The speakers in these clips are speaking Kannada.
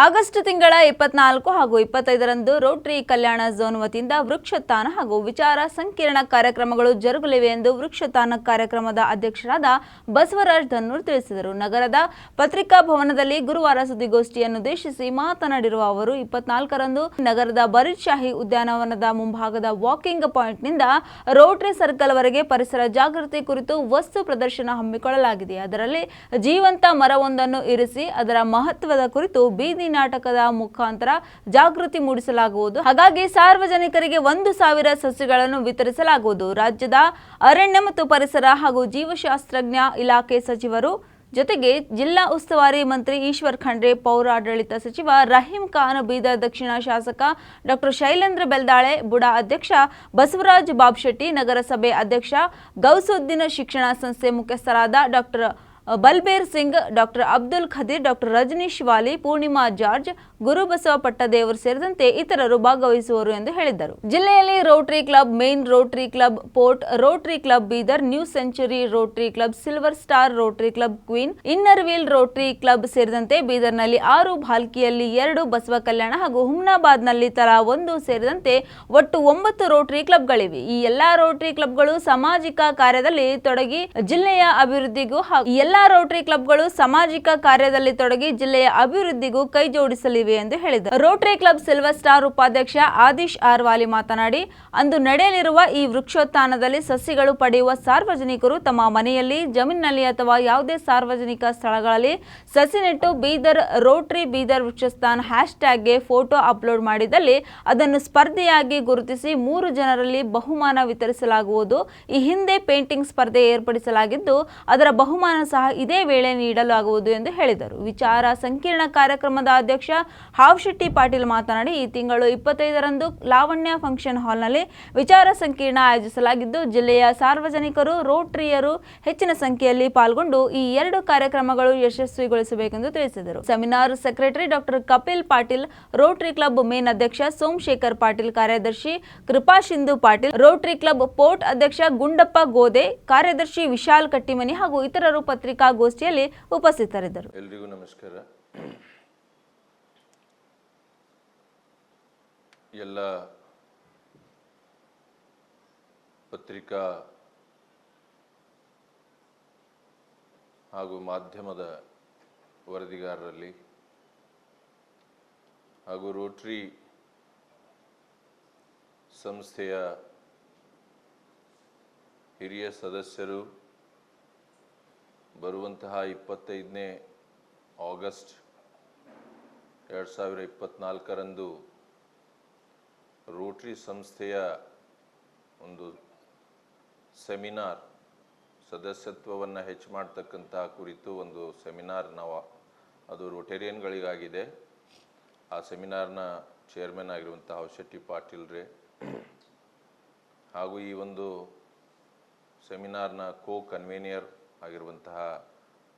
ಆಗಸ್ಟ್ ತಿಂಗಳ 24 ಹಾಗೂ 25ರಂದು ರೋಟರಿ ಕಲ್ಯಾಣ ಝೋನ್ ವತಿಯಿಂದ ವೃಕ್ಷತಾನ ಹಾಗೂ ವಿಚಾರ ಸಂಕಿರಣ ಕಾರ್ಯಕ್ರಮಗಳು ಜರುಗಲಿವೆ ಎಂದು ವೃಕ್ಷತಾನ ಕಾರ್ಯಕ್ರಮದ ಅಧ್ಯಕ್ಷರಾದ ಬಸವರಾಜ್ ಧನ್ನೂರ್ ತಿಳಿಸಿದರು. ನಗರದ ಪತ್ರಿಕಾ ಭವನದಲ್ಲಿ ಗುರುವಾರ ಸುದ್ದಿಗೋಷ್ಠಿಯನ್ನು ಉದ್ದೇಶಿಸಿ ಮಾತನಾಡಿರುವ ಅವರು 24ರಂದು ನಗರದ ಬರೀದ್ಶಾಹಿ ಉದ್ಯಾನವನದ ಮುಂಭಾಗದ ವಾಕಿಂಗ್ ಪಾಯಿಂಟ್ನಿಂದ ರೋಟರಿ ಸರ್ಕಲ್ ವರೆಗೆ ಪರಿಸರ ಜಾಗೃತಿ ಕುರಿತು ವಸ್ತು ಪ್ರದರ್ಶನ ಹಮ್ಮಿಕೊಳ್ಳಲಾಗಿದೆ. ಅದರಲ್ಲಿ ಜೀವಂತ ಮರವೊಂದನ್ನು ಇರಿಸಿ ಅದರ ಮಹತ್ವದ ಕುರಿತು ಬೀದಿ ನಾಟಕದ ಮುಖಾಂತರ ಜಾಗೃತಿ ಮೂಡಿಸಲಾಗುವುದು. ಹಾಗಾಗಿ ಸಾರ್ವಜನಿಕರಿಗೆ 1,000 ಸಸಿಗಳನ್ನು ವಿತರಿಸಲಾಗುವುದು. ರಾಜ್ಯದ ಅರಣ್ಯ ಮತ್ತು ಪರಿಸರ ಹಾಗೂ ಜೀವಶಾಸ್ತ್ರಜ್ಞ ಇಲಾಖೆ ಸಚಿವರು ಜೊತೆಗೆ ಜಿಲ್ಲಾ ಉಸ್ತುವಾರಿ ಮಂತ್ರಿ ಈಶ್ವರ್ ಖಂಡ್ರೆ, ಪೌರಾಡಳಿತ ಸಚಿವ ರಹೀಂ ಖಾನ್, ಬೀದರ್ ದಕ್ಷಿಣ ಶಾಸಕ ಡಾಕ್ಟರ್ ಶೈಲೇಂದ್ರ ಬೆಲ್ದಾಳೆ, ಬುಡಾ ಅಧ್ಯಕ್ಷ ಬಸವರಾಜ್ ಬಾಬ್ಶೆಟ್ಟಿ, ನಗರಸಭೆ ಅಧ್ಯಕ್ಷ ಗೌಸುದ್ದೀನ್, ಶಿಕ್ಷಣ ಸಂಸ್ಥೆ ಮುಖ್ಯಸ್ಥರಾದ doctor Balbir Singh, doctor Abdul Khadeer, doctor Rajneesh Wali, Poornima George, Gurubasava Pattadevaru ಸೇರಿದಂತೆ ಇತರರು ಭಾಗವಹಿಸುವರು ಎಂದು ಹೇಳಿದರು. ಜಿಲ್ಲೆಯಲ್ಲಿ rotary club, main rotary club fort, rotary club Bidar, new century rotary club, silver star rotary club queen, inner wheel rotary club ಸೇರಿದಂತೆ ಬೀದರ್ನಲ್ಲಿ 6, ಭಾಲ್ಕಿಯಲ್ಲಿ 2, ಬಸವ ಕಲ್ಯಾಣ ಹಾಗೂ ಹುಮ್ನಾಬಾದ್ನಲ್ಲಿ ತಲಾ 1 ಸೇರಿದಂತೆ ಒಟ್ಟು 9 ರೋಟರಿ ಕ್ಲಬ್ಗಳಿವೆ. ಈ ಎಲ್ಲಾ ರೋಟರಿ ಕ್ಲಬ್ಗಳು ಸಾಮಾಜಿಕ ಕಾರ್ಯದಲ್ಲಿ ತೊಡಗಿ ಜಿಲ್ಲೆಯ ಅಭಿವೃದ್ಧಿಗೂ ಜಿಲ್ಲೆಯ ಅಭಿವೃದ್ಧಿಗೂ ಕೈ ಜೋಡಿಸಲಿವೆ ಎಂದು ಹೇಳಿದರು. ರೋಟರಿ ಕ್ಲಬ್ ಸಿಲ್ವರ್ ಸ್ಟಾರ್ ಉಪಾಧ್ಯಕ್ಷ ಆದಿಶ್ ಆರ್ ವಾಲಿ ಮಾತನಾಡಿ, ಅಂದು ನಡೆಯಲಿರುವ ಈ ವೃಕ್ಷೋತ್ಥಾನದಲ್ಲಿ ಸಸಿಗಳು ಪಡೆಯುವ ಸಾರ್ವಜನಿಕರು ತಮ್ಮ ಮನೆಯಲ್ಲಿ, ಜಮೀನಿನಲ್ಲಿ ಅಥವಾ ಯಾವುದೇ ಸಾರ್ವಜನಿಕ ಸ್ಥಳಗಳಲ್ಲಿ ಸಸಿ ನೆಟ್ಟು ಬೀದರ್ ರೋಟರಿ ಬೀದರ್ ವೃಕ್ಷೋತ್ಥಾನ ಹ್ಯಾಶ್ಟ್ಯಾಗ್ಗೆ ಫೋಟೋ ಅಪ್ಲೋಡ್ ಮಾಡಿದಲ್ಲಿ ಅದನ್ನು ಸ್ಪರ್ಧೆಯಾಗಿ ಗುರುತಿಸಿ 3 ಜನರಲ್ಲಿ ಬಹುಮಾನ ವಿತರಿಸಲಾಗುವುದು. ಈ ಹಿಂದೆ ಪೇಂಟಿಂಗ್ ಸ್ಪರ್ಧೆ ಏರ್ಪಡಿಸಲಾಗಿದ್ದು ಅದರ ಬಹುಮಾನ ಸಹ ಇದೇ ವೇಳೆ ನೀಡಲಾಗುವುದು ಎಂದು ಹೇಳಿದರು. ವಿಚಾರ ಸಂಕಿರಣ ಕಾರ್ಯಕ್ರಮದ ಅಧ್ಯಕ್ಷ ಹಾವಶೆಟ್ಟಿ ಪಾಟೀಲ್ ಮಾತನಾಡಿ, ಈ ತಿಂಗಳು 25ರಂದು ಲಾವಣ್ಯ ಫಂಕ್ಷನ್ ಹಾಲ್ನಲ್ಲಿ ವಿಚಾರ ಸಂಕಿರಣ ಆಯೋಜಿಸಲಾಗಿದ್ದು ಜಿಲ್ಲೆಯ ಸಾರ್ವಜನಿಕರು, ರೋಟರಿಯರು ಹೆಚ್ಚಿನ ಸಂಖ್ಯೆಯಲ್ಲಿ ಪಾಲ್ಗೊಂಡು ಈ 2 ಕಾರ್ಯಕ್ರಮಗಳು ಯಶಸ್ವಿಗೊಳಿಸಬೇಕೆಂದು ತಿಳಿಸಿದರು. Seminar secretary doctor Kapil Patil, Rotary club main ಅಧ್ಯಕ್ಷ ಸೋಮಶೇಖರ್ ಪಾಟೀಲ್, ಕಾರ್ಯದರ್ಶಿ ಕೃಪಾಶಿಂಧು ಪಾಟೀಲ್, ರೋಟರಿ ಕ್ಲಬ್ ಪೋರ್ಟ್ ಅಧ್ಯಕ್ಷ ಗುಂಡಪ್ಪ ಗೋದೆ, ಕಾರ್ಯದರ್ಶಿ ವಿಶಾಲ್ ಕಟ್ಟಿಮನಿ ಹಾಗೂ ಇತರರು ಪತ್ರಿಕಾಗೋಷ್ಠಿಯಲ್ಲಿ ಉಪಸ್ಥಿತರಿದ್ದರು. ಎಲ್ರಿಗೂ ನಮಸ್ಕಾರ. ಎಲ್ಲ ಪತ್ರಿಕಾ ಹಾಗೂ ಮಾಧ್ಯಮದ ವರದಿಗಾರರಲ್ಲಿ ಹಾಗೂ ರೋಟರಿ ಸಂಸ್ಥೆಯ ಹಿರಿಯ ಸದಸ್ಯರು ಬರುವಂತಹ 25ನೇ ಆಗಸ್ಟ್ 2024ರಂದು ರೋಟರಿ ಸಂಸ್ಥೆಯ ಒಂದು ಸೆಮಿನಾರ್, ಸದಸ್ಯತ್ವವನ್ನು ಹೆಚ್ಚು ಮಾಡ್ತಕ್ಕಂಥ ಕುರಿತು ಒಂದು ಸೆಮಿನಾರ್ ಅದು ರೋಟೇರಿಯನ್ಗಳಿಗಾಗಿದೆ. ಆ ಸೆಮಿನಾರ್ನ ಚೇರ್ಮನ್ ಆಗಿರುವಂಥ ಹಾವಶೆಟ್ಟಿ ಪಾಟೀಲ್ರೇ ಹಾಗೂ ಈ ಒಂದು ಸೆಮಿನಾರ್ನ ಕೋ ಕನ್ವೀನಿಯರ್ ಆಗಿರುವಂತಹ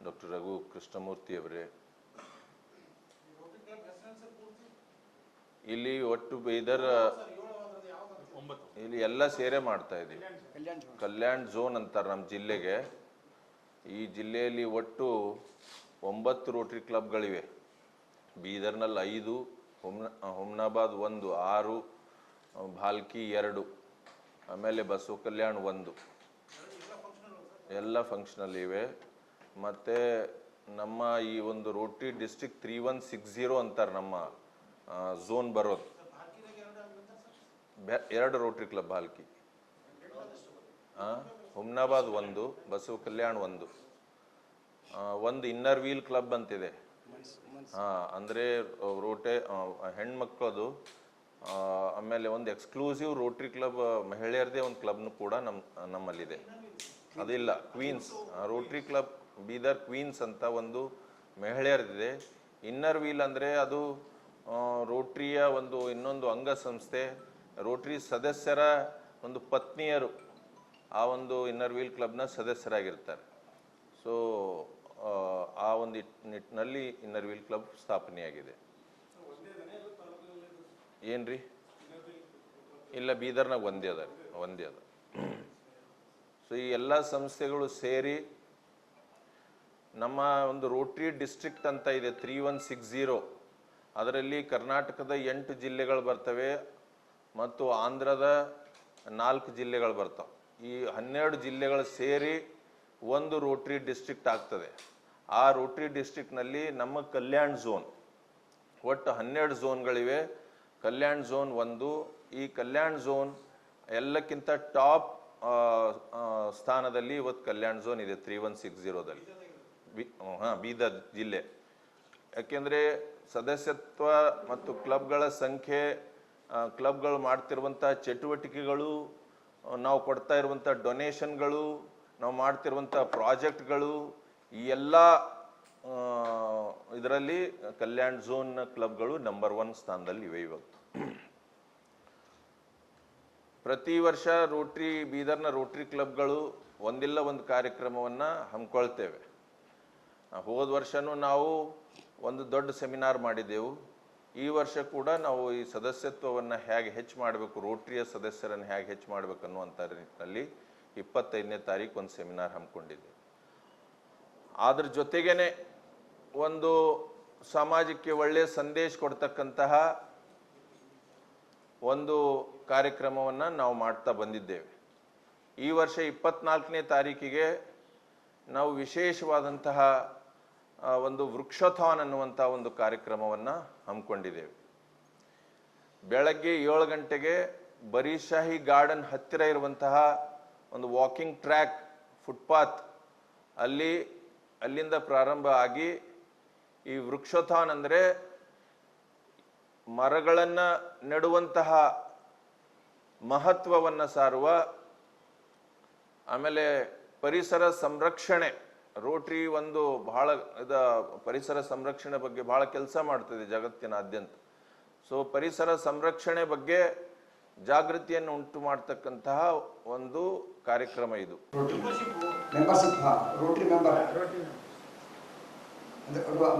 ಡಾಕ್ಟರ್ ರಘು ಕೃಷ್ಣಮೂರ್ತಿ ಅವರೇ, ಇಲ್ಲಿ ಒಟ್ಟು ಬೀದರ್ ಇಲ್ಲಿ ಎಲ್ಲ ಸೇರೆ ಮಾಡ್ತಾ ಇದ್ದೀವಿ. ಕಲ್ಯಾಣ್ ಝೋನ್ ಅಂತಾರೆ ನಮ್ಮ ಜಿಲ್ಲೆಗೆ. ಈ ಜಿಲ್ಲೆಯಲ್ಲಿ ಒಟ್ಟು 9 ರೋಟರಿ ಕ್ಲಬ್ಗಳಿವೆ. ಬೀದರ್ನಲ್ಲಿ 5, ಹುಮ್ನಾಬಾದ್ 1, 6, ಭಾಲ್ಕಿ 2, ಆಮೇಲೆ ಬಸವ ಕಲ್ಯಾಣ್ 1, ಎಲ್ಲ ಫಂಕ್ಷನಲ್ ಇವೆ. ಮತ್ತು ನಮ್ಮ ಈ ಒಂದು ರೋಟರಿ ಡಿಸ್ಟ್ರಿಕ್ಟ್ 3160 ಅಂತಾರೆ ನಮ್ಮ ಝೋನ್ ಬರೋದು. 2 ರೋಟರಿ ಕ್ಲಬ್ ಭಾಲ್ಕಿ, ಹುಮ್ನಾಬಾದ್ 1, ಬಸವ ಕಲ್ಯಾಣ್ 1, ಒಂದು ಇನ್ನರ್ ವೀಲ್ ಕ್ಲಬ್ ಅಂತಿದೆ. ಅಂದರೆ ಹೆಣ್ಮಕ್ಳದು. ಆಮೇಲೆ ಒಂದು ಎಕ್ಸ್ಕ್ಲೂಸಿವ್ ರೋಟರಿ ಕ್ಲಬ್ ಮಹಿಳೆಯರದೇ ಒಂದು ಕ್ಲಬ್ನು ಕೂಡ ನಮ್ಮಲ್ಲಿದೆ. ಅದಿಲ್ಲ, Queens Rotary club Bidar Queens ಅಂತ ಒಂದು ಮಹಿಳೆಯರದಿದೆ. ಇನ್ನರ್ ವೀಲ್ ಅಂದರೆ ಅದು ರೋಟರಿಯ ಒಂದು ಇನ್ನೊಂದು ಅಂಗಸಂಸ್ಥೆ. ರೋಟರಿ ಸದಸ್ಯರ ಒಂದು ಪತ್ನಿಯರು ಆ ಒಂದು ಇನ್ನರ್ ವೀಲ್ ಕ್ಲಬ್ನ ಸದಸ್ಯರಾಗಿರ್ತಾರೆ. ಸೊ ಆ ಒಂದು ನಿಟ್ಟಿನಲ್ಲಿ ಇನ್ನರ್ ವೀಲ್ ಕ್ಲಬ್ ಸ್ಥಾಪನೆಯಾಗಿದೆ. ಏನ್ರಿ? ಇಲ್ಲ, ಬೀದರ್ನಾಗ ಒಂದೇ ಅದ. ಸೊ ಈ ಎಲ್ಲ ಸಂಸ್ಥೆಗಳು ಸೇರಿ ನಮ್ಮ ಒಂದು ರೋಟರಿ ಡಿಸ್ಟ್ರಿಕ್ಟ್ ಅಂತ ಇದೆ 3160, ಅದರಲ್ಲಿ ಕರ್ನಾಟಕದ 8 ಜಿಲ್ಲೆಗಳು ಬರ್ತವೆ ಮತ್ತು ಆಂಧ್ರದ 4 ಜಿಲ್ಲೆಗಳು ಬರ್ತವೆ. ಈ 12 ಜಿಲ್ಲೆಗಳು ಸೇರಿ ಒಂದು ರೋಟ್ರಿ ಡಿಸ್ಟ್ರಿಕ್ಟ್ ಆಗ್ತದೆ. ಆ ರೋಟ್ರಿ ಡಿಸ್ಟ್ರಿಕ್ಟ್ನಲ್ಲಿ ನಮ್ಮ ಕಲ್ಯಾಣ್ ಝೋನ್, ಒಟ್ಟು 12 ಝೋನ್ಗಳಿವೆ. ಕಲ್ಯಾಣ್ ಝೋನ್ 1, ಈ ಕಲ್ಯಾಣ್ ಝೋನ್ ಎಲ್ಲಕ್ಕಿಂತ ಟಾಪ್ ಸ್ಥಾನದಲ್ಲಿ ಇವತ್ತು ಕಲ್ಯಾಣ್ ಝೋನ್ ಇದೆ 3160ದಲ್ಲಿ. ಬೀದರ್ ಜಿಲ್ಲೆ. ಯಾಕೆಂದರೆ ಸದಸ್ಯತ್ವ ಮತ್ತು ಕ್ಲಬ್ಗಳ ಸಂಖ್ಯೆ, ಕ್ಲಬ್ಗಳು ಮಾಡ್ತಿರುವಂಥ ಚಟುವಟಿಕೆಗಳು, ನಾವು ಕೊಡ್ತಾ ಇರುವಂಥ ಡೊನೇಷನ್ಗಳು, ನಾವು ಮಾಡ್ತಿರುವಂಥ ಪ್ರಾಜೆಕ್ಟ್ಗಳು, ಈ ಎಲ್ಲ ಇದರಲ್ಲಿ ಕಲ್ಯಾಣ್ ಝೋನ್ನ ಕ್ಲಬ್ಗಳು ನಂಬರ್ 1 ಸ್ಥಾನದಲ್ಲಿ ಇವೆ ಇವತ್ತು. ಪ್ರತಿ ವರ್ಷ ಬೀದರ್ನ ರೋಟ್ರಿ ಕ್ಲಬ್ಗಳು ಒಂದಿಲ್ಲ ಒಂದು ಕಾರ್ಯಕ್ರಮವನ್ನು ಹಮ್ಮಿಕೊಳ್ತೇವೆ. ಹೋದ ವರ್ಷನೂ ನಾವು ಒಂದು ದೊಡ್ಡ ಸೆಮಿನಾರ್ ಮಾಡಿದ್ದೆವು. ಈ ವರ್ಷ ಕೂಡ ನಾವು ಈ ಸದಸ್ಯತ್ವವನ್ನು ಹೇಗೆ ಹೆಚ್ಚು ಮಾಡಬೇಕು, ರೋಟ್ರಿಯ ಸದಸ್ಯರನ್ನು ಹೇಗೆ ಹೆಚ್ಚು ಮಾಡಬೇಕು ಅನ್ನುವಂಥ ನಿಟ್ಟಿನಲ್ಲಿ 25ನೇ ತಾರೀಕು ಒಂದು ಸೆಮಿನಾರ್ ಹಮ್ಮಿಕೊಂಡಿದ್ದೆ. ಅದ್ರ ಜೊತೆಗೇನೆ ಒಂದು ಸಮಾಜಕ್ಕೆ ಒಳ್ಳೆಯ ಸಂದೇಶ ಕೊಡ್ತಕ್ಕಂತಹ ಒಂದು ಕಾರ್ಯಕ್ರಮವನ್ನು ನಾವು ಮಾಡ್ತಾ ಬಂದಿದ್ದೇವೆ. ಈ ವರ್ಷ 24ನೇ ತಾರೀಕಿಗೆ ನಾವು ವಿಶೇಷವಾದಂತಹ ಒಂದು ವೃಕ್ಷಾಥಾನ್ ಅನ್ನುವಂಥ ಒಂದು ಕಾರ್ಯಕ್ರಮವನ್ನು ಹಮ್ಮಿಕೊಂಡಿದ್ದೇವೆ. ಬೆಳಗ್ಗೆ 7 ಗಂಟೆಗೆ ಬರೀಶಾಹಿ ಗಾರ್ಡನ್ ಹತ್ತಿರ ಇರುವಂತಹ ಒಂದು ವಾಕಿಂಗ್ ಟ್ರ್ಯಾಕ್, ಫುಟ್ಪಾತ್, ಅಲ್ಲಿಂದ ಪ್ರಾರಂಭ ಆಗಿ ಈ ವೃಕ್ಷಾಥಾನ್ ಅಂದರೆ ಮರಗಳನ್ನು ನೆಡುವಂತಹ ಮಹತ್ವವನ್ನು ಸಾರುವ, ಆಮೇಲೆ ಪರಿಸರ ಸಂರಕ್ಷಣೆ. ರೋಟ್ರಿ ಒಂದು ಬಹಳ ಪರಿಸರ ಸಂರಕ್ಷಣೆ ಬಗ್ಗೆ ಬಹಳ ಕೆಲಸ ಮಾಡ್ತದೆ ಜಗತ್ತಿನಾದ್ಯಂತ. ಸೊ ಪರಿಸರ ಸಂರಕ್ಷಣೆ ಬಗ್ಗೆ ಜಾಗೃತಿಯನ್ನು ಉಂಟು ಮಾಡ್ತಕ್ಕಂತಹ ಒಂದು ಕಾರ್ಯಕ್ರಮ ಇದು.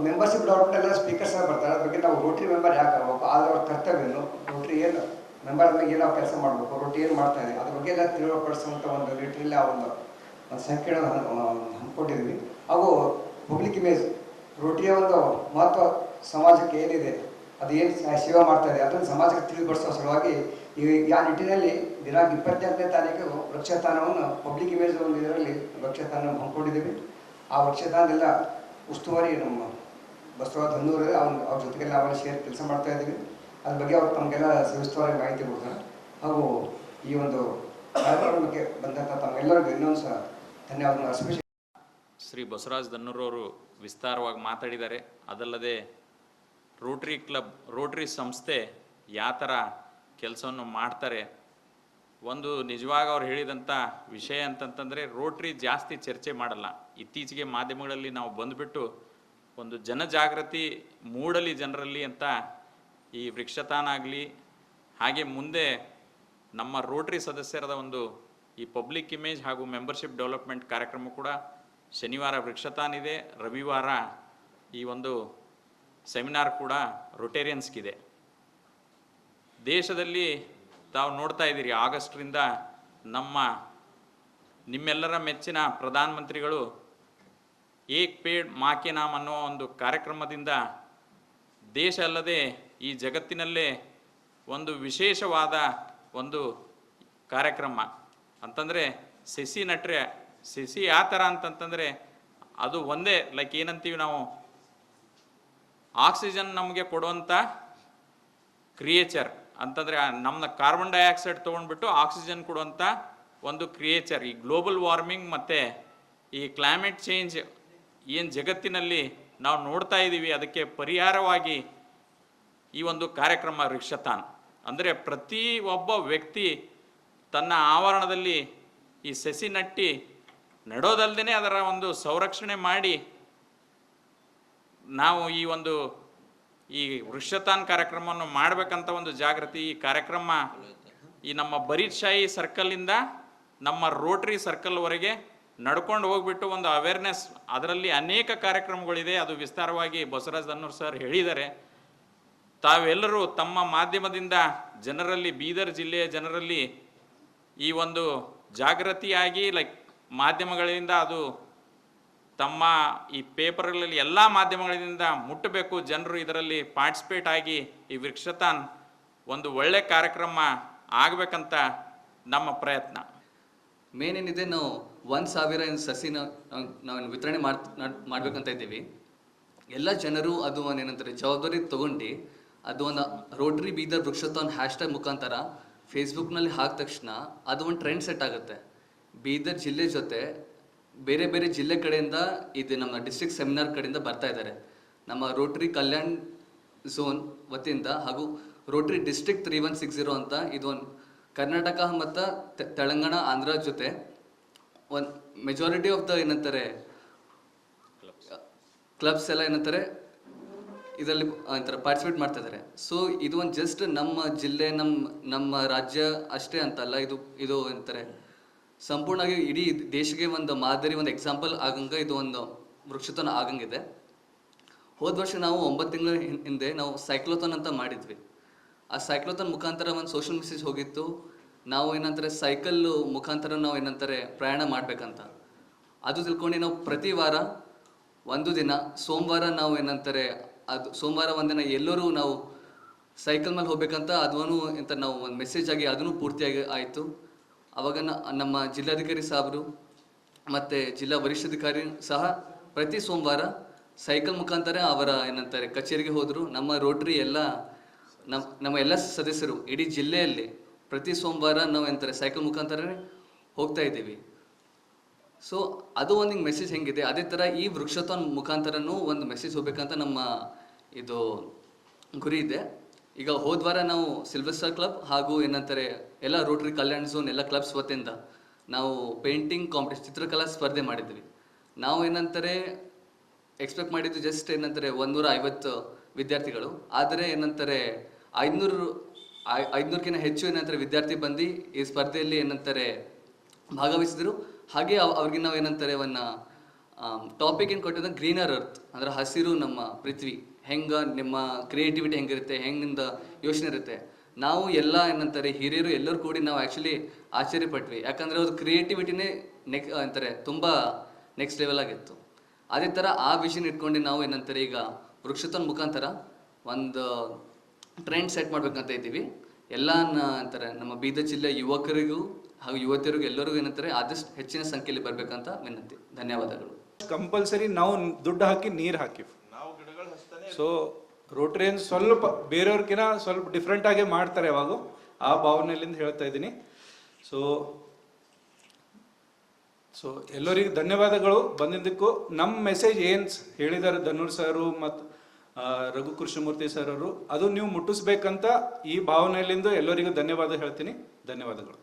ಮೆಂಬರ್ಶಿಪ್ ಡೆವಲಪ್ಮೆಂಟ್ ಎಲ್ಲ ಸ್ಪೀಕರ್ಸ್ ಬರ್ತಾರೆ. ಅದ್ರ ಬಗ್ಗೆ ನಾವು ರೋಟ್ರಿ ಮೆಂಬರ್ ಯಾಕೆ ಆಗಬೇಕು, ಆದ್ರೆ ಅವ್ರ ಕರ್ತವ್ಯನು, ರೋಟ್ರಿ ಏನು ಮೆಂಬರ್ ಬಗ್ಗೆ ಏನೋ ಕೆಲಸ ಮಾಡಬೇಕು, ರೋಟ್ರಿ ಏನು ಮಾಡ್ತಾ ಇದೆ ಅದ್ರ ಬಗ್ಗೆ ಎಲ್ಲ ತಿಳಿಪಡಿಸುವಂಥ ಒಂದು ನಿಟ್ಟಿನಲ್ಲಿ ಆ ಒಂದು ಸಂಕೀರ್ಣ ಹಮ್ಮಿಕೊಂಡಿದ್ವಿ. ಹಾಗೂ ಪಬ್ಲಿಕ್ ಇಮೇಜ್, ರೋಟ್ರಿಯ ಒಂದು ಮಹತ್ವ ಸಮಾಜಕ್ಕೆ ಏನಿದೆ, ಅದು ಏನು ಸೇವೆ ಮಾಡ್ತಾ ಇದೆ ಅದನ್ನು ಸಮಾಜಕ್ಕೆ ತಿಳಿಪಡಿಸುವ ಸಲುವಾಗಿ ಆ ನಿಟ್ಟಿನಲ್ಲಿ ದಿನಾಂಕ 28ನೇ ತಾರೀಕು ವೃಕ್ಷತಾನವನ್ನು ಪಬ್ಲಿಕ್ ಇಮೇಜ್ ಒಂದು ಇದರಲ್ಲಿ ವೃಕ್ಷತಾನ ಹಮ್ಮಿಕೊಂಡಿದ್ದೀವಿ. ಆ ವೃಕ್ಷತಾನದೆಲ್ಲ ಉಸ್ತುವಾರಿ ನಮ್ಮ ಬಸವರಾಜ್ ಹನ್ನೂರು ಅವ್ರ ಜೊತೆಗೆಲ್ಲ ಅವೆಲ್ಲ ಸೇರಿ ಕೆಲಸ ಮಾಡ್ತಾ ಇದ್ದೀವಿ. ಅದ್ರ ಬಗ್ಗೆ ಅವ್ರು ತಮಗೆಲ್ಲ ಸವಿಸ್ತರವಾಗಿ ಮಾಹಿತಿ ಕೊಡ್ತಾರೆ. ಹಾಗೂ ಈ ಒಂದು ಕಾರ್ಯಕ್ರಮಕ್ಕೆ ಬಂದಂಥ ತಮಗೆಲ್ಲರಿಗೂ ಇನ್ನೊಂದು ಸಹ ಧನ್ಯವಾದಗಳು ಅರ್ಪಿಸಿ. ಶ್ರೀ ಬಸವರಾಜ್ ದನ್ನೂರವರು ವಿಸ್ತಾರವಾಗಿ ಮಾತಾಡಿದ್ದಾರೆ. ಅದಲ್ಲದೆ ರೋಟ್ರಿ ಸಂಸ್ಥೆ ಯಾವ ಥರ ಕೆಲಸವನ್ನು ಮಾಡ್ತಾರೆ, ಒಂದು ನಿಜವಾಗಿ ಅವ್ರು ಹೇಳಿದಂಥ ವಿಷಯ ಅಂತಂತಂದರೆ ರೋಟ್ರಿ ಜಾಸ್ತಿ ಚರ್ಚೆ ಮಾಡಲ್ಲ. ಇತ್ತೀಚೆಗೆ ಮಾಧ್ಯಮಗಳಲ್ಲಿ ನಾವು ಬಂದುಬಿಟ್ಟು ಒಂದು ಜನಜಾಗೃತಿ ಮೂಡಲಿ ಜನರಲ್ಲಿ ಅಂತ ಈ ವೃಕ್ಷತಾನ ಆಗಲಿ, ಹಾಗೆ ಮುಂದೆ ನಮ್ಮ ರೋಟ್ರಿ ಸದಸ್ಯರದ ಒಂದು ಈ ಪಬ್ಲಿಕ್ ಇಮೇಜ್ ಹಾಗೂ ಮೆಂಬರ್ಶಿಪ್ ಡೆವಲಪ್ಮೆಂಟ್ ಕಾರ್ಯಕ್ರಮ ಕೂಡ ಶನಿವಾರ ವೃಕ್ಷತಾನ್ ಇದೆ, ರವಿವಾರ ಈ ಒಂದು ಸೆಮಿನಾರ್ ಕೂಡ ರೊಟೇರಿಯನ್ಸ್ಗಿದೆ. ದೇಶದಲ್ಲಿ ತಾವು ನೋಡ್ತಾ ಇದ್ದೀರಿ, ಆಗಸ್ಟ್ರಿಂದ ನಿಮ್ಮೆಲ್ಲರ ಮೆಚ್ಚಿನ ಪ್ರಧಾನಮಂತ್ರಿಗಳು ಏಕ್ ಪೇಡ್ ಮಾ ಕೆ ನಾಮ್ ಅನ್ನೋ ಒಂದು ಕಾರ್ಯಕ್ರಮದಿಂದ ದೇಶ ಅಲ್ಲದೆ ಈ ಜಗತ್ತಿನಲ್ಲೇ ಒಂದು ವಿಶೇಷವಾದ ಒಂದು ಕಾರ್ಯಕ್ರಮ ಅಂತಂದರೆ ಸಸಿ ನಟ್ರೆ. ಸಸಿ ಯಾವ ಥರ ಅಂತಂತಂದರೆ ಅದು ಒಂದೇ ಲೈಕ್ ಏನಂತೀವಿ ನಾವು, ಆಕ್ಸಿಜನ್ ನಮಗೆ ಕೊಡುವಂಥ ಕ್ರಿಯೇಚರ್ ಅಂತಂದರೆ ನಮ್ಮನ್ನ ಕಾರ್ಬನ್ ಡೈಆಕ್ಸೈಡ್ ತೊಗೊಂಡ್ಬಿಟ್ಟು ಆಕ್ಸಿಜನ್ ಕೊಡುವಂಥ ಒಂದು ಕ್ರಿಯೇಚರ್. ಈ ಗ್ಲೋಬಲ್ ವಾರ್ಮಿಂಗ್ ಮತ್ತು ಈ ಕ್ಲೈಮೇಟ್ ಚೇಂಜ್ ಏನು ಜಗತ್ತಿನಲ್ಲಿ ನಾವು ನೋಡ್ತಾ ಇದ್ದೀವಿ, ಅದಕ್ಕೆ ಪರಿಹಾರವಾಗಿ ಈ ಒಂದು ಕಾರ್ಯಕ್ರಮ ವೃಕ್ಷತಾನ್. ಅಂದರೆ ಪ್ರತಿ ಒಬ್ಬ ವ್ಯಕ್ತಿ ತನ್ನ ಆವರಣದಲ್ಲಿ ಈ ಸಸಿ ನಟ್ಟಿ ನೆಡೋದಲ್ಲದೆ ಅದರ ಒಂದು ಸಂರಕ್ಷಣೆ ಮಾಡಿ ನಾವು ಈ ವೃಕ್ಷತಾನ್ ಕಾರ್ಯಕ್ರಮವನ್ನು ಮಾಡಬೇಕಂತ ಒಂದು ಜಾಗೃತಿ. ಈ ಕಾರ್ಯಕ್ರಮ ಈ ನಮ್ಮ ಬರೀಶಾಹಿ ಸರ್ಕಲಿಂದ ನಮ್ಮ ರೋಟ್ರಿ ಸರ್ಕಲ್ವರೆಗೆ ನಡ್ಕೊಂಡು ಹೋಗ್ಬಿಟ್ಟು ಒಂದು ಅವೇರ್ನೆಸ್, ಅದರಲ್ಲಿ ಅನೇಕ ಕಾರ್ಯಕ್ರಮಗಳಿದೆ. ಅದು ವಿಸ್ತಾರವಾಗಿ ಬಸವರಾಜ್ ದನ್ನೂರ್ ಸರ್ ಹೇಳಿದ್ದಾರೆ. ತಾವೆಲ್ಲರೂ ತಮ್ಮ ಮಾಧ್ಯಮದಿಂದ ಜನರಲ್ಲಿ, ಬೀದರ್ ಜಿಲ್ಲೆಯ ಜನರಲ್ಲಿ ಈ ಒಂದು ಜಾಗೃತಿಯಾಗಿ ಮಾಧ್ಯಮಗಳಿಂದ ಅದು ತಮ್ಮ ಈ ಪೇಪರ್ಗಳಲ್ಲಿ ಎಲ್ಲ ಮಾಧ್ಯಮಗಳಿಂದ ಮುಟ್ಟಬೇಕು, ಜನರು ಇದರಲ್ಲಿ ಪಾರ್ಟಿಸಿಪೇಟ್ ಆಗಿ ಈ ವೃಕ್ಷತಾನ್ ಒಂದು ಒಳ್ಳೆ ಕಾರ್ಯಕ್ರಮ ಆಗಬೇಕಂತ ನಮ್ಮ ಪ್ರಯತ್ನ. ಮೇನ್ ಏನಿದೆ, ನಾವು 1,000 ಸಸಿನ ನಾವು ವಿತರಣೆ ಮಾಡ್ಬೇಕಂತ ಇದ್ದೀವಿ. ಎಲ್ಲ ಜನರು ಅದು ಏನಂತಾರೆ ಜವಾಬ್ದಾರಿ ತಗೊಂಡು ಅದು ಒಂದು ರೋಟರಿ ಬೀದರ್ ವೃಕ್ಷತಾನ್ ಹ್ಯಾಶ್ಟ್ಯಾಗ್ ಮುಖಾಂತರ ಫೇಸ್ಬುಕ್ನಲ್ಲಿ ಹಾಕಿದ ತಕ್ಷಣ ಅದು ಒಂದು ಟ್ರೆಂಡ್ ಸೆಟ್ ಆಗುತ್ತೆ. ಬೀದರ್ ಜಿಲ್ಲೆ ಜೊತೆ ಬೇರೆ ಬೇರೆ ಜಿಲ್ಲೆ ಕಡೆಯಿಂದ ಇದು ನಮ್ಮ ಡಿಸ್ಟ್ರಿಕ್ಟ್ ಸೆಮಿನಾರ್ ಕಡೆಯಿಂದ ಬರ್ತಾ ಇದ್ದಾರೆ. ನಮ್ಮ ರೋಟರಿ ಕಲ್ಯಾಣ್ ಝೋನ್ ವತಿಯಿಂದ ಹಾಗೂ ರೋಟರಿ ಡಿಸ್ಟ್ರಿಕ್ಟ್ 3160 ಅಂತ ಇದು ಒಂದು ಕರ್ನಾಟಕ ಮತ್ತು ತೆಲಂಗಾಣ ಆಂಧ್ರ ಜೊತೆ ಒಂದು ಮೆಜಾರಿಟಿ ಆಫ್ ದ ಏನಂತಾರೆ ಕ್ಲಬ್ಸ್ ಎಲ್ಲ ಏನಂತಾರೆ ಇದರಲ್ಲಿ ಅಂತಾರೆ ಪಾರ್ಟಿಸಿಪೇಟ್ ಮಾಡ್ತಾ ಇದ್ದಾರೆ. ಸೊ ಇದು ಒಂದು ಜಸ್ಟ್ ನಮ್ಮ ಜಿಲ್ಲೆ ನಮ್ಮ ರಾಜ್ಯ ಅಷ್ಟೇ ಅಂತಲ್ಲ, ಇದು ಅಂತಾರೆ ಸಂಪೂರ್ಣವಾಗಿ ಇಡೀ ದೇಶಕ್ಕೆ ಒಂದು ಮಾದರಿ, ಒಂದು ಎಕ್ಸಾಂಪಲ್ ಆಗಂಗೆ ಇದು ಒಂದು ವೃಕ್ಷತಾನ್ ಆಗಂಗಿದೆ. ಹೋದ ವರ್ಷ ನಾವು 9 ತಿಂಗಳ ಹಿಂದೆ ನಾವು ಸೈಕ್ಲೋಥಾನ್ ಅಂತ ಮಾಡಿದ್ವಿ. ಆ ಸೈಕ್ಲೋಥಾನ್ ಮುಖಾಂತರ ಒಂದು ಸೋಷಿಯಲ್ ಮೆಸೇಜ್ ಹೋಗಿತ್ತು. ನಾವು ಏನಂತಾರೆ ಸೈಕಲ್ ಮುಖಾಂತರ ನಾವು ಏನಂತಾರೆ ಪ್ರಯಾಣ ಮಾಡಬೇಕಂತ ಅದು ತಿಳ್ಕೊಂಡು ನಾವು ಪ್ರತಿ ವಾರ ಒಂದು ದಿನ ಸೋಮವಾರ ನಾವು ಏನಂತಾರೆ ಅದು ಸೋಮವಾರ ಒಂದಿನ ಎಲ್ಲರೂ ನಾವು ಸೈಕಲ್ ಮೇಲೆ ಹೋಗ್ಬೇಕಂತ ಅದನ್ನು ಅಂತ ನಾವು ಒಂದು ಮೆಸೇಜ್ ಆಗಿ ಅದನ್ನು ಪೂರ್ತಿಯಾಗಿ ಆಯಿತು. ಅವಾಗ ನಮ್ಮ ಜಿಲ್ಲಾಧಿಕಾರಿ ಸಾಹೇಬರು ಮತ್ತು ಜಿಲ್ಲಾ ವರಿಷ್ಠಾಧಿಕಾರಿ ಸಹ ಪ್ರತಿ ಸೋಮವಾರ ಸೈಕಲ್ ಮುಖಾಂತರ ಅವರ ಏನಂತಾರೆ ಕಚೇರಿಗೆ ಹೋದರು. ನಮ್ಮ ರೋಟರಿ ಎಲ್ಲ ನಮ್ಮ ಎಲ್ಲ ಸದಸ್ಯರು ಇಡೀ ಜಿಲ್ಲೆಯಲ್ಲಿ ಪ್ರತಿ ಸೋಮವಾರ ನಾವು ಏನಂತಾರೆ ಸೈಕಲ್ ಮುಖಾಂತರನೇ ಹೋಗ್ತಾ ಇದ್ದೀವಿ. ಸೊ ಅದು ಒಂದು ಮೆಸೇಜ್ ಹೆಂಗಿದೆ, ಅದೇ ಥರ ಈ ವೃಕ್ಷತಾನ್ ಮುಖಾಂತರನೂ ಒಂದು ಮೆಸೇಜ್ ಹೋಗ್ಬೇಕಂತ ನಮ್ಮ ಇದು ಗುರಿ ಇದೆ. ಈಗ ಹೋದ ವಾರ ನಾವು ಸಿಲ್ವರ್ ಸ್ಟಾರ್ ಕ್ಲಬ್ ಹಾಗೂ ಏನಂತಾರೆ ಎಲ್ಲ ರೋಟರಿ ಕಲ್ಯಾಣ್ ಝೋನ್ ಎಲ್ಲ ಕ್ಲಬ್ಸ್ ವತಿಯಿಂದ ನಾವು ಪೇಂಟಿಂಗ್ ಕಾಂಪಿಟೇಷನ್ ಚಿತ್ರಕಲಾ ಸ್ಪರ್ಧೆ ಮಾಡಿದ್ವಿ. ನಾವು ಏನಂತಾರೆ ಎಕ್ಸ್ಪೆಕ್ಟ್ ಮಾಡಿದ್ದು ಜಸ್ಟ್ ಏನಂತಾರೆ 150 ವಿದ್ಯಾರ್ಥಿಗಳು, ಆದರೆ ಏನಂತಾರೆ 500ಕ್ಕಿಂತ ಹೆಚ್ಚು ಏನಂತಾರೆ ವಿದ್ಯಾರ್ಥಿ ಬಂದು ಈ ಸ್ಪರ್ಧೆಯಲ್ಲಿ ಏನಂತಾರೆ ಭಾಗವಹಿಸಿದ್ರು. ಹಾಗೆ ಅವ್ರಿಗೆ ನಾವು ಏನಂತಾರೆ ಒಂದು ಟಾಪಿಕ್ ಏನು ಕೊಟ್ಟಿದ್ದ ಗ್ರೀನರ್ ಅರ್ತ್, ಅಂದ್ರೆ ಹಸಿರು ನಮ್ಮ ಪೃಥ್ವಿ, ಹೆಂಗೆ ನಿಮ್ಮ ಕ್ರಿಯೇಟಿವಿಟಿ ಹೆಂಗಿರುತ್ತೆ, ಹೆಂಗಿಂದ ಯೋಚನೆ ಇರುತ್ತೆ. ನಾವು ಎಲ್ಲ ಏನಂತಾರೆ ಹಿರಿಯರು ಎಲ್ಲರೂ ಕೂಡಿ ನಾವು ಆ್ಯಕ್ಚುಲಿ ಆಶ್ಚರ್ಯಪಟ್ವಿ. ಯಾಕಂದರೆ ಅದು ಕ್ರಿಯೇಟಿವಿಟಿನೇ ಅಂತಾರೆ ತುಂಬ ನೆಕ್ಸ್ಟ್ ಲೆವೆಲ್ ಆಗಿತ್ತು. ಅದೇ ಥರ ಆ ವಿಷನ್ ಇಟ್ಕೊಂಡು ನಾವು ಏನಂತಾರೆ ಈಗ ವೃಕ್ಷತಾನ್ ಮುಖಾಂತರ ಒಂದು ಟ್ರೆಂಡ್ ಸೆಟ್ ಮಾಡ್ಬೇಕಂತ ಇದ್ದೀವಿ. ಎಲ್ಲ ಅಂತಾರೆ ನಮ್ಮ ಬೀದರ್ ಜಿಲ್ಲೆಯ ಯುವಕರಿಗೂ ಹಾಗೂ ಯುವತಿಯರಿಗೂ ಎಲ್ಲರಿಗೂ ಏನಂತಾರೆ ಆದಷ್ಟು ಹೆಚ್ಚಿನ ಸಂಖ್ಯೆಯಲ್ಲಿ ಬರಬೇಕಂತ ವಿನಂತಿ. ಧನ್ಯವಾದಗಳು. ಕಂಪಲ್ಸರಿ ನಾವು ದುಡ್ಡು ಹಾಕಿ ನೀರು ಹಾಕಿವಿ. ಸೊ ರೋಟರಿಯನ್ ಸ್ವಲ್ಪ ಬೇರೆಯವ್ರಿಗಿನ ಸ್ವಲ್ಪ ಡಿಫ್ರೆಂಟ್ ಆಗೇ ಮಾಡ್ತಾರೆ ಯಾವಾಗ, ಆ ಭಾವನೆಯಲ್ಲಿಂದ ಹೇಳ್ತಾ ಇದ್ದೀನಿ. ಸೊ ಎಲ್ಲರಿಗೂ ಧನ್ಯವಾದಗಳು ಬಂದಿದ್ದಕ್ಕೂ. ನಮ್ಮ ಮೆಸೇಜ್ ಏನು ಹೇಳಿದ್ದಾರೆ ಧನುರ್ ಸರು ಮತ್ತು ರಘು ಕೃಷ್ಣಮೂರ್ತಿ ಸರ್ ಅವರು, ಅದು ನೀವು ಮುಟ್ಟಿಸ್ಬೇಕಂತ ಈ ಭಾವನೆಯಲ್ಲಿಂದ ಎಲ್ಲರಿಗೂ ಧನ್ಯವಾದ ಹೇಳ್ತೀನಿ. ಧನ್ಯವಾದಗಳು.